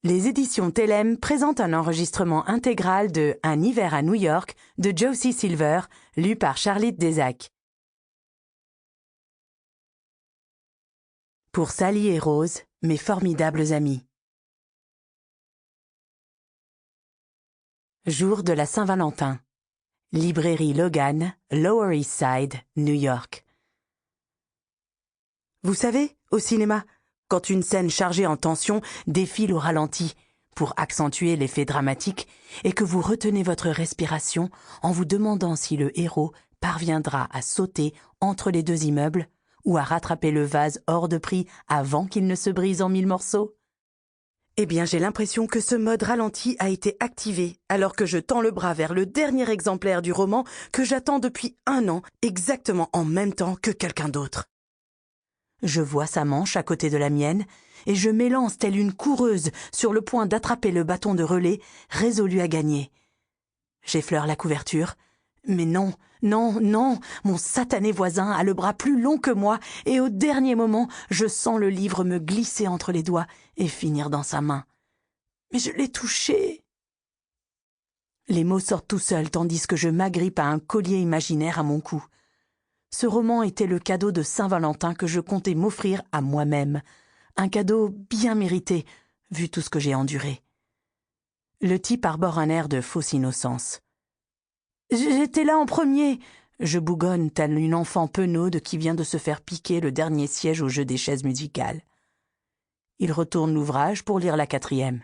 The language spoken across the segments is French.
Les éditions Télème présentent un enregistrement intégral de Un hiver à New York de Josie Silver, lu par Charlotte Desac. Pour Sally et Rose, mes formidables amis. Jour de la Saint-Valentin. Librairie Logan, Lower East Side, New York. Vous savez, au cinéma, quand une scène chargée en tension défile au ralenti pour accentuer l'effet dramatique et que vous retenez votre respiration en vous demandant si le héros parviendra à sauter entre les deux immeubles ou à rattraper le vase hors de prix avant qu'il ne se brise en 1000 morceaux? Eh bien, j'ai l'impression que ce mode ralenti a été activé alors que je tends le bras vers le dernier exemplaire du roman que j'attends depuis 1 an, exactement en même temps que quelqu'un d'autre. Je vois sa manche à côté de la mienne et je m'élance telle une coureuse sur le point d'attraper le bâton de relais, résolue à gagner. J'effleure la couverture, mais non, mon satané voisin a le bras plus long que moi et au dernier moment, je sens le livre me glisser entre les doigts et finir dans sa main. Mais je l'ai touché. Les mots sortent tout seuls tandis que je m'agrippe à un collier imaginaire à mon cou. Ce roman était le cadeau de Saint-Valentin que je comptais m'offrir à moi-même. Un cadeau bien mérité, vu tout ce que j'ai enduré. Le type arbore un air de fausse innocence. « J'étais là en premier !» Je bougonne telle une enfant penaude qui vient de se faire piquer le dernier siège au jeu des chaises musicales. Il retourne l'ouvrage pour lire la 4e.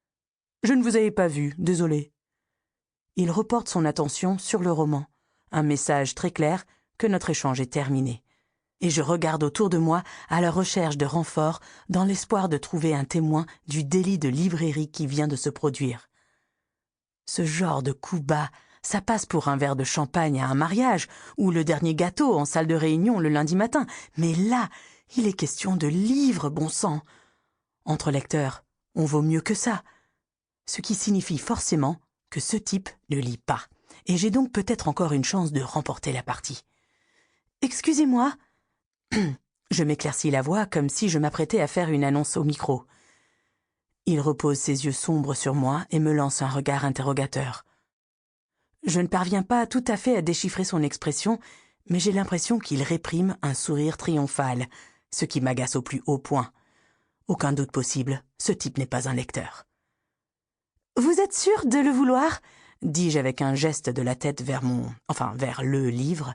« Je ne vous avais pas vu, désolé. » Il reporte son attention sur le roman. Un message très clair que notre échange est terminé. Et je regarde autour de moi à la recherche de renforts dans l'espoir de trouver un témoin du délit de librairie qui vient de se produire. Ce genre de coup bas, ça passe pour un verre de champagne à un mariage ou le dernier gâteau en salle de réunion le lundi matin. Mais là, il est question de livres, bon sang. Entre lecteurs, on vaut mieux que ça. Ce qui signifie forcément que ce type ne lit pas. Et j'ai donc peut-être encore une chance de remporter la partie. Excusez-moi. Je m'éclaircis la voix comme si je m'apprêtais à faire une annonce au micro. Il repose ses yeux sombres sur moi et me lance un regard interrogateur. Je ne parviens pas tout à fait à déchiffrer son expression, mais j'ai l'impression qu'il réprime un sourire triomphal, ce qui m'agace au plus haut point. Aucun doute possible, ce type n'est pas un lecteur. « Vous êtes sûr de le vouloir ?» dis-je avec un geste de la tête vers le livre.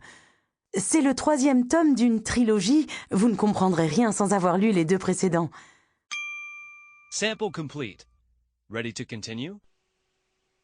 « C'est le 3e tome d'une trilogie, vous ne comprendrez rien sans avoir lu les 2 précédents. » Sample complete. Ready to continue?